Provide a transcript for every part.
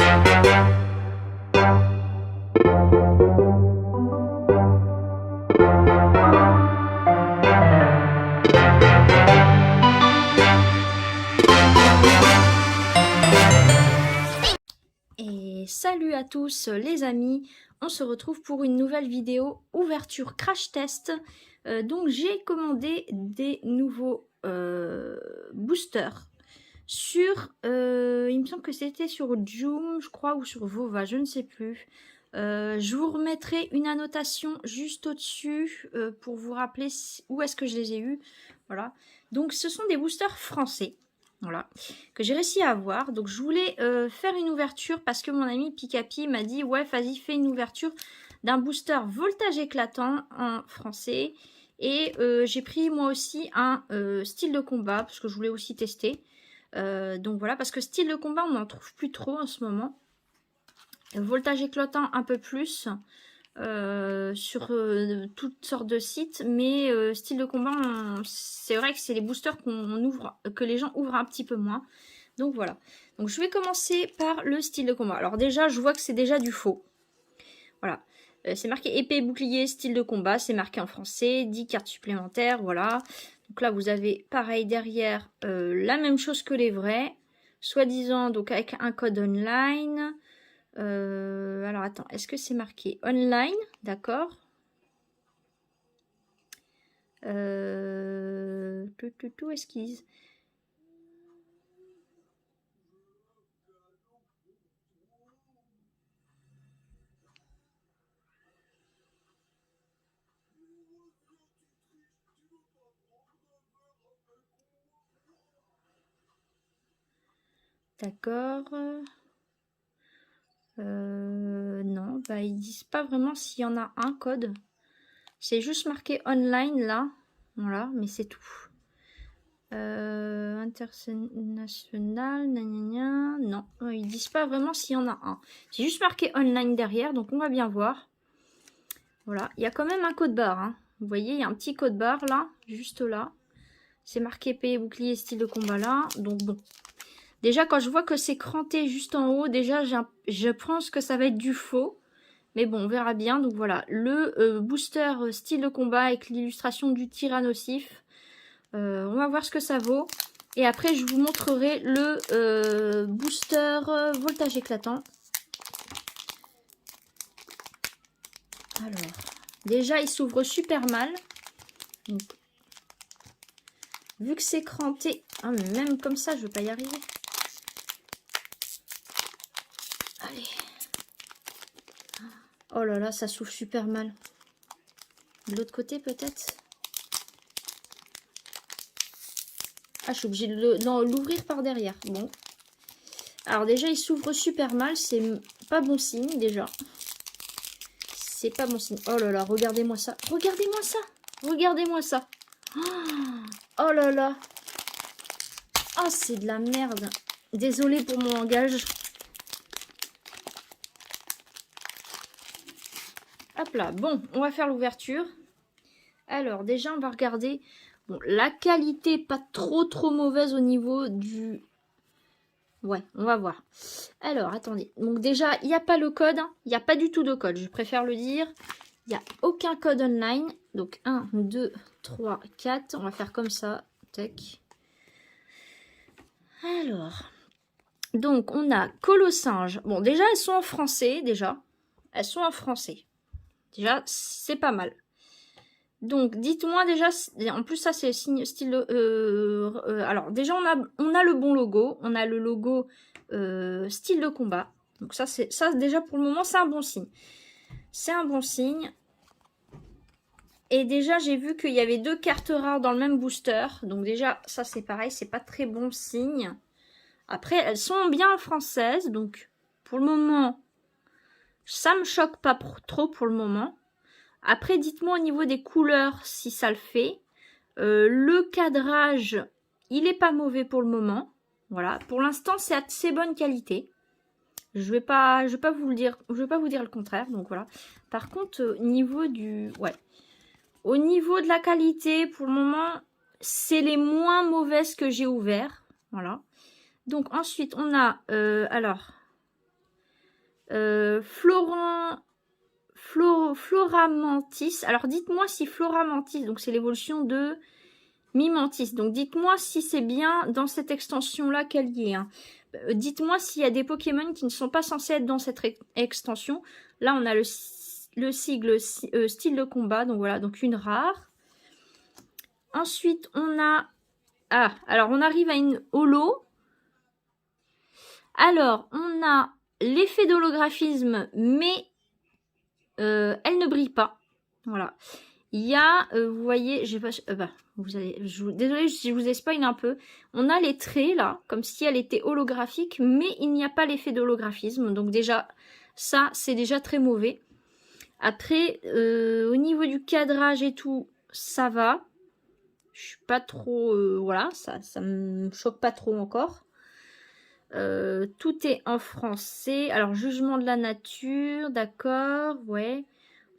Et salut à tous les amis, on se retrouve pour une nouvelle vidéo ouverture crash test. Donc j'ai commandé des nouveaux boosters sur, il me semble que c'était sur Joom, je crois, ou sur Vova, je ne sais plus. Je vous remettrai une annotation juste au-dessus pour vous rappeler où est-ce que je les ai eus. Voilà. Donc ce sont des boosters français. Voilà, que j'ai réussi à avoir. Donc je voulais faire une ouverture parce que mon ami Pikapi m'a dit ouais, vas-y, fais une ouverture d'un booster voltage éclatant en français. Et j'ai pris moi aussi un style de combat parce que je voulais aussi tester. Donc voilà, parce que style de combat on n'en trouve plus trop en ce moment. Voltage éclatant un peu plus sur toutes sortes de sites, mais style de combat, c'est vrai que c'est les boosters qu'on ouvre, que les gens ouvrent un petit peu moins. Donc voilà. Donc je vais commencer par le style de combat. Alors déjà, je vois que c'est déjà du faux. Voilà. C'est marqué épée, bouclier, style de combat. C'est marqué en français. 10 cartes supplémentaires. Voilà. Donc là, vous avez pareil derrière la même chose que les vrais. Soi-disant, donc avec un code online. Alors attends, est-ce que c'est marqué online? D'accord. Tout esquisse. D'accord. Non, bah ils disent pas vraiment s'il y en a un code. C'est juste marqué online là. Voilà, mais c'est tout. International, non, ils disent pas vraiment s'il y en a un. C'est juste marqué online derrière, donc on va bien voir. Voilà, il y a quand même un code barre. Hein. Vous voyez, il y a un petit code barre là, juste là. C'est marqué épée, bouclier, style de combat là. Donc bon. Déjà, quand je vois que c'est cranté juste en haut, déjà, je pense que ça va être du faux. Mais bon, on verra bien. Donc voilà, le booster style de combat avec l'illustration du tyrannosif. On va voir ce que ça vaut. Et après, je vous montrerai le booster voltage éclatant. Alors, déjà, il s'ouvre super mal. Donc, vu que c'est cranté... Ah, mais même comme ça, je ne veux pas y arriver. Allez. Oh là là, ça s'ouvre super mal. De l'autre côté, peut-être. Ah, je suis obligée de l'ouvrir par derrière. Bon. Alors déjà, il s'ouvre super mal. C'est pas bon signe, déjà. C'est pas bon signe. Oh là là, regardez-moi ça. Regardez-moi ça. Regardez-moi ça. Oh là là. Oh, c'est de la merde. Désolée pour mon langage. Hop là. Bon, on va faire l'ouverture. Alors, déjà, on va regarder. Bon, la qualité, pas trop mauvaise au niveau du... Ouais, on va voir. Alors, attendez. Donc déjà, il n'y a pas le code. Hein. Il n'y a pas du tout de code, je préfère le dire. Il n'y a aucun code online. Donc, 1, 2, 3, 4. On va faire comme ça. Tac. Alors. Donc, on a Colossinge. Bon, déjà, elles sont en français, déjà. Elles sont en français. Déjà, c'est pas mal. Donc, dites-moi déjà, en plus ça c'est style, alors déjà on a le bon logo, on a le logo style de combat. Donc ça déjà pour le moment c'est un bon signe. C'est un bon signe. Et déjà j'ai vu qu'il y avait 2 cartes rares dans le même booster. Donc déjà ça c'est pareil, c'est pas très bon signe. Après elles sont bien françaises, donc pour le moment ça me choque pas trop pour le moment. Après, dites-moi au niveau des couleurs si ça le fait. Le cadrage, il est pas mauvais pour le moment. Voilà, pour l'instant, c'est assez bonne qualité. Je vais pas vous le dire, je vais pas vous dire le contraire. Donc voilà. Par contre, au niveau du, au niveau de la qualité, pour le moment, c'est les moins mauvaises que j'ai ouvertes. Voilà. Donc ensuite, on a, alors, Floramantis. Alors dites-moi si Floramantis, donc c'est l'évolution de Mimantis. Donc dites-moi si c'est bien dans cette extension-là qu'elle y est. Hein. Dites-moi s'il y a des Pokémon qui ne sont pas censés être dans cette extension. Là, on a le sigle style de combat. Donc voilà, donc une rare. Ensuite, on a... Ah, alors on arrive à une holo. Alors, on a l'effet d'holographisme, mais elle ne brille pas. Voilà. Il y a, vous voyez, j'ai pas... désolée si je vous ai spoil un peu. On a les traits là, comme si elle était holographique, mais il n'y a pas l'effet d'holographisme. Donc déjà, ça, c'est déjà très mauvais. Après, au niveau du cadrage et tout, ça va. Je suis pas trop... voilà, ça me choque pas trop encore. Tout est en français. Alors, jugement de la nature, d'accord, ouais.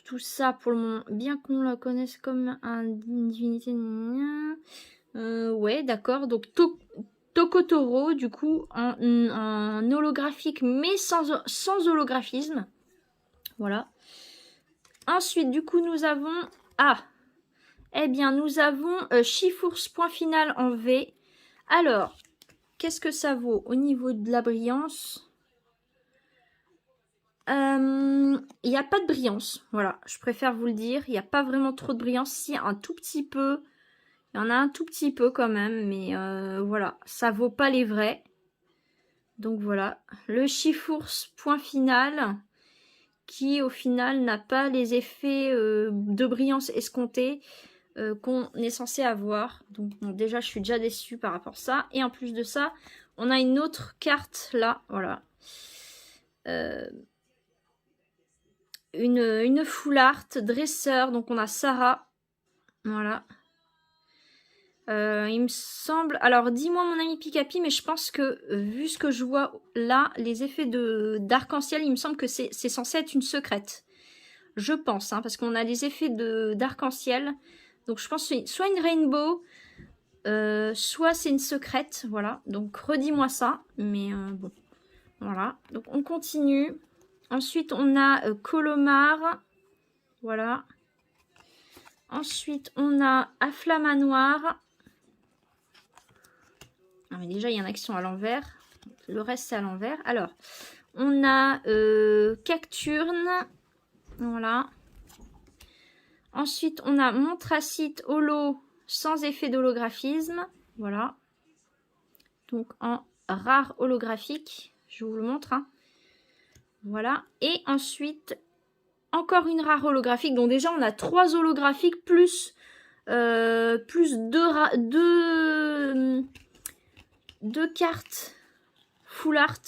Tout ça, pour le moment, bien qu'on la connaisse comme une divinité. Ouais, d'accord. Donc, Tokotoro, du coup, en holographique, mais sans holographisme. Voilà. Ensuite, du coup, nous avons... Ah, eh bien, nous avons Chifours point final en V. Alors, qu'est-ce que ça vaut au niveau de la brillance? Il n'y a pas de brillance, voilà, je préfère vous le dire. Il n'y a pas vraiment trop de brillance, si un tout petit peu. Il y en a un tout petit peu quand même, mais voilà, ça vaut pas les vrais. Donc voilà, le Chifours point final, qui au final n'a pas les effets de brillance escomptés qu'on est censé avoir. Donc bon, déjà, je suis déjà déçue par rapport à ça. Et en plus de ça, on a une autre carte là, voilà. Une full art dresseur, donc on a Sarah, voilà. Il me semble, alors dis-moi mon ami Pikapi, mais je pense que vu ce que je vois là, les effets d'arc-en-ciel, il me semble que c'est censé être une secrète, je pense, hein, parce qu'on a les effets d'arc-en-ciel, donc je pense que c'est soit une rainbow, soit c'est une secrète, voilà, donc redis-moi ça, mais bon, voilà, donc on continue. Ensuite, on a Colomar. Voilà. Ensuite, on a Afflamanoir. Ah, mais déjà, il y en a qui sont à l'envers. Le reste, c'est à l'envers. Alors, on a Cacturne. Voilà. Ensuite, on a Montracite holo sans effet d'holographisme. Voilà. Donc, en rare holographique. Je vous le montre. Hein. Voilà. Et ensuite, encore une rare holographique. Donc déjà, on a 3 holographiques plus deux cartes full art.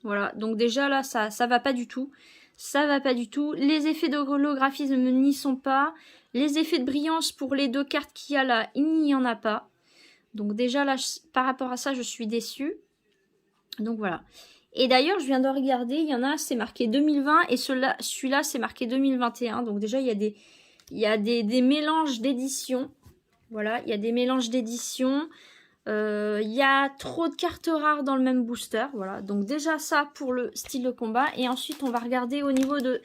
Voilà. Donc déjà, là, ça va pas du tout. Ça va pas du tout. Les effets d'holographisme n'y sont pas. Les effets de brillance pour les 2 cartes qu'il y a là, il n'y en a pas. Donc déjà, là, par rapport à ça, je suis déçue. Donc voilà. Et d'ailleurs, je viens de regarder, il y en a, c'est marqué 2020 et celui-là, c'est marqué 2021. Donc déjà, il y a des mélanges d'éditions. Voilà, il y a des mélanges d'éditions. Il y a trop de cartes rares dans le même booster. Voilà, donc déjà ça pour le style de combat. Et ensuite, on va regarder au niveau de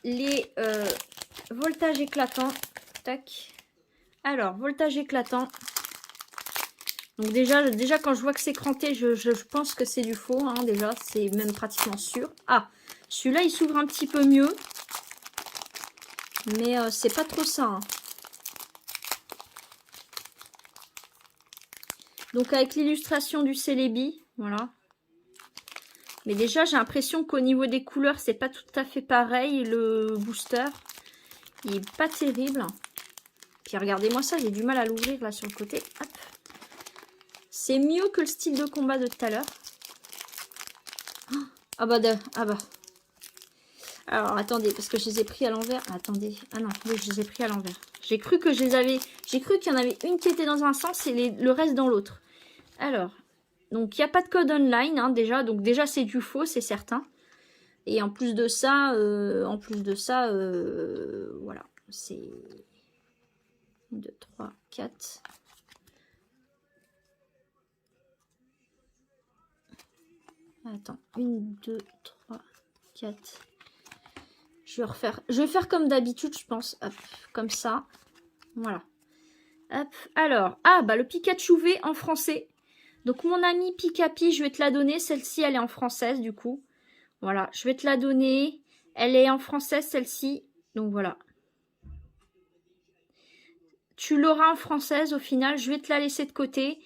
les voltages éclatants. Tac. Alors, voltage éclatant. Donc déjà quand je vois que c'est cranté, je pense que c'est du faux, hein, déjà, c'est même pratiquement sûr. Ah, celui-là, il s'ouvre un petit peu mieux. Mais c'est pas trop ça. Hein. Donc avec l'illustration du Celebi, voilà. Mais déjà, j'ai l'impression qu'au niveau des couleurs, c'est pas tout à fait pareil. Le booster, il est pas terrible. Puis regardez-moi ça, j'ai du mal à l'ouvrir là sur le côté. Hop. C'est mieux que le style de combat de tout à l'heure. Ah bah, ah bah. Alors attendez, parce que je les ai pris à l'envers. Attendez, ah non, oui, je les ai pris à l'envers. J'ai cru que je les avais. J'ai cru qu'il y en avait une qui était dans un sens et le reste dans l'autre. Alors, donc il n'y a pas de code online hein, déjà. Donc déjà c'est du faux, c'est certain. Et en plus de ça, voilà, c'est 1, 2, 3, 4. Attends, 1, 2, 3, 4. Je vais faire comme d'habitude, je pense. Hop, comme ça. Voilà. Hop. Alors, bah le Pikachu V en français. Donc mon ami Pikapi, je vais te la donner. Celle-ci, elle est en française du coup. Voilà, je vais te la donner. Elle est en française celle-ci. Donc voilà. Tu l'auras en française au final. Je vais te la laisser de côté.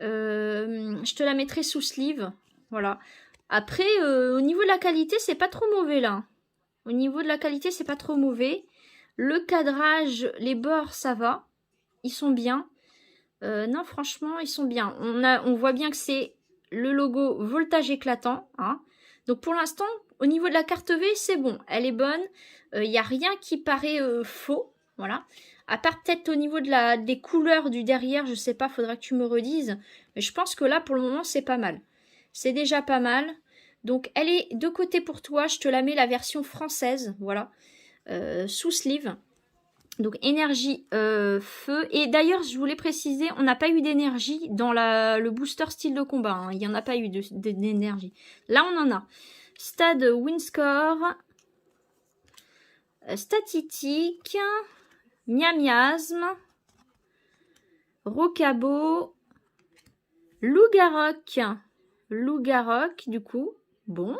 Je te la mettrai sous sleeve. Voilà. Après, au niveau de la qualité, c'est pas trop mauvais là. Au niveau de la qualité, c'est pas trop mauvais. Le cadrage, les bords, ça va. Ils sont bien. Non, franchement, ils sont bien. On voit bien que c'est le logo voltage éclatant. Hein. Donc pour l'instant, au niveau de la carte V, c'est bon. Elle est bonne. Il n'y a rien qui paraît faux. Voilà. À part peut-être au niveau des couleurs du derrière, je sais pas, faudra que tu me redises. Mais je pense que là, pour le moment, c'est pas mal. C'est déjà pas mal. Donc elle est de côté pour toi. Je te la mets la version française. Voilà. Sous sleeve. Donc énergie feu. Et d'ailleurs, je voulais préciser, on n'a pas eu d'énergie dans le booster style de combat. Hein. Il n'y en a pas eu d'énergie. Là, on en a. Stade Winscore. Statistique. Miamiasme. Rocabo. Lougarok. Lougarok, du coup. Bon.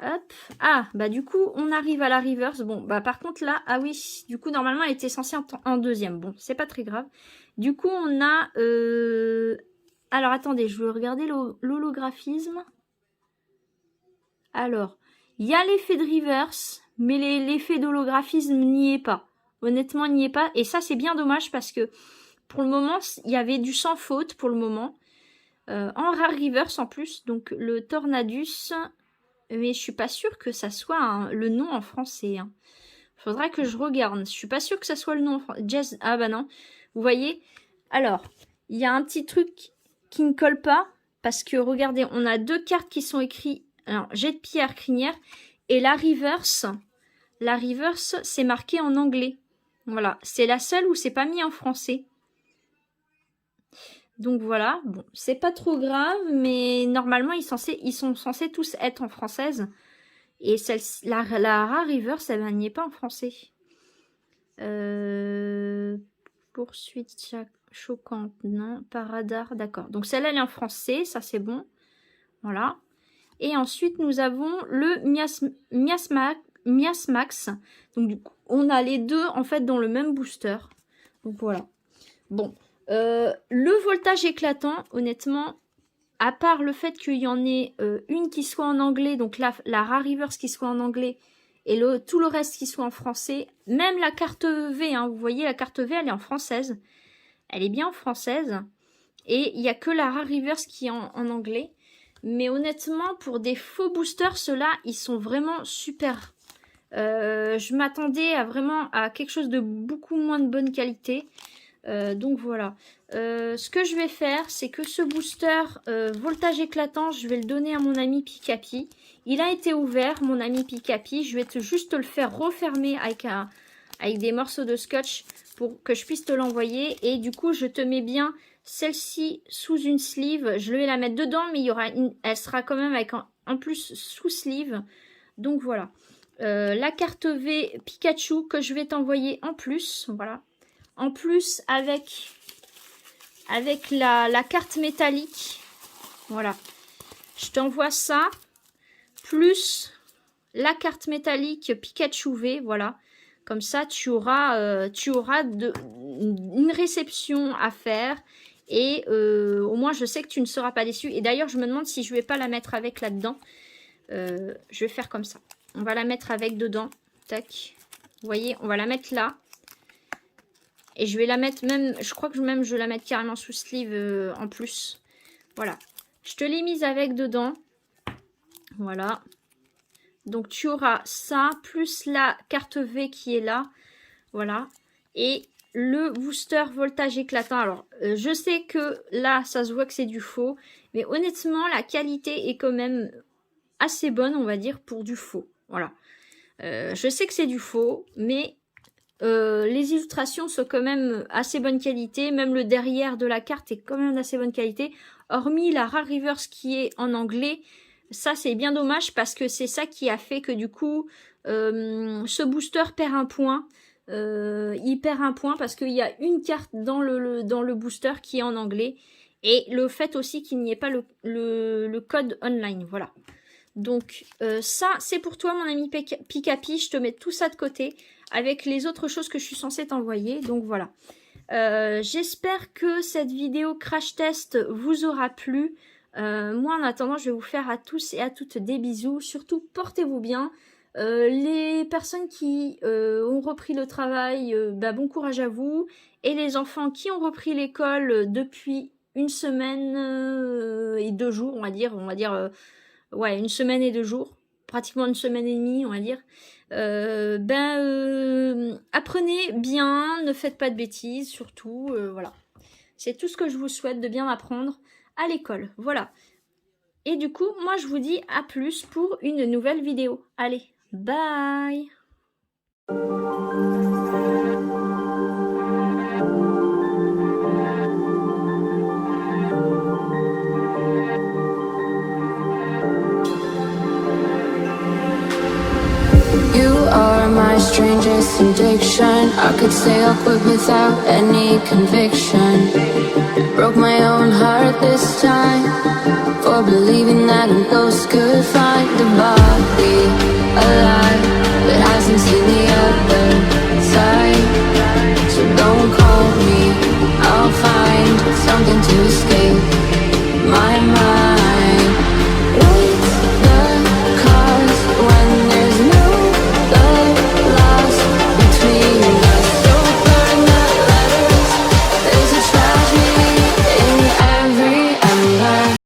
Hop. Ah, bah du coup, on arrive à la reverse. Bon, bah par contre là, ah oui, du coup, normalement, elle était censée en deuxième. Bon, c'est pas très grave. Du coup, on a... Alors, attendez, je veux regarder l'holographisme. Alors, il y a l'effet de reverse, mais l'effet d'holographisme n'y est pas. Honnêtement, il n'y est pas. Et ça, c'est bien dommage parce que pour le moment, il y avait du sans faute pour le moment. En rare reverse en plus. Donc, le Tornadus... Mais je suis pas sûre que ça soit le nom en français. Hein. Faudra que je regarde. Je suis pas sûre que ça soit le nom en français. Jazz... Ah bah non. Vous voyez? Alors, il y a un petit truc qui ne colle pas. Parce que, regardez, on a deux cartes qui sont écrites. Alors, jet de pierre, crinière. Et la reverse, c'est marqué en anglais. Voilà. C'est la seule où c'est pas mis en français. Donc voilà, bon, c'est pas trop grave, mais normalement ils sont censés tous être en française. Et la rare reverse, elle n'y est pas en français. Poursuite choquante, non. Par radar, d'accord. Donc celle-là, elle est en français, ça c'est bon. Voilà. Et ensuite, nous avons le Miasmax. Donc du coup, on a les deux en fait dans le même booster. Donc voilà. Bon. Le voltage éclatant, honnêtement, à part le fait qu'il y en ait une qui soit en anglais, donc la rare reverse qui soit en anglais, et tout le reste qui soit en français, même la carte V, hein, vous voyez, la carte V, elle est en française. Elle est bien en française. Et il n'y a que la rare reverse qui est en anglais. Mais honnêtement, pour des faux boosters, ceux-là, ils sont vraiment super. Je m'attendais à quelque chose de beaucoup moins de bonne qualité. Donc voilà. Ce que je vais faire, c'est que ce booster voltage éclatant, je vais le donner à mon ami Pikapi. Il a été ouvert, mon ami Pikapi. Je vais juste le faire refermer avec des morceaux de scotch pour que je puisse te l'envoyer. Et du coup, je te mets bien celle-ci sous une sleeve. Je vais la mettre dedans, mais elle sera quand même en plus sous sleeve. Donc voilà. La carte V Pikachu que je vais t'envoyer en plus. Voilà. En plus, avec la carte métallique, voilà, je t'envoie ça, plus la carte métallique Pikachu V, voilà, comme ça tu auras une réception à faire, et au moins je sais que tu ne seras pas déçu. Et d'ailleurs, je me demande si je vais pas la mettre avec là-dedans. Je vais faire comme ça. On va la mettre avec dedans, tac, vous voyez, on va la mettre là. Et je vais la mettre même, je crois que même je vais la mettre carrément sous sleeve en plus. Voilà. Je te l'ai mise avec dedans. Voilà. Donc tu auras ça, plus la carte V qui est là. Voilà. Et le booster voltage éclatant. Alors, je sais que là, ça se voit que c'est du faux. Mais honnêtement, la qualité est quand même assez bonne, on va dire, pour du faux. Voilà. Je sais que c'est du faux, mais... Les illustrations sont quand même assez bonne qualité, même le derrière de la carte est quand même d'assez bonne qualité, hormis la Rare Reverse qui est en anglais. Ça c'est bien dommage parce que c'est ça qui a fait que du coup ce booster perd un point. Il perd un point parce qu'il y a une carte dans le booster qui est en anglais, et le fait aussi qu'il n'y ait pas le code online, voilà. Donc ça c'est pour toi mon ami Pikapi, je te mets tout ça de côté avec les autres choses que je suis censée t'envoyer, donc voilà. J'espère que cette vidéo crash test vous aura plu. Moi en attendant je vais vous faire à tous et à toutes des bisous, surtout portez-vous bien. Les personnes qui ont repris le travail, bon courage à vous, et les enfants qui ont repris l'école depuis une semaine et 2 jours, on va dire ouais, une semaine et 2 jours, pratiquement une semaine et demie, on va dire. Apprenez bien, ne faites pas de bêtises, surtout, voilà. C'est tout ce que je vous souhaite, de bien apprendre à l'école, voilà. Et du coup, moi je vous dis à plus pour une nouvelle vidéo. Allez, bye! My strangest addiction, I could say I'll quit without any conviction. Broke my own heart this time for believing that a ghost could find a body alive that hasn't seen the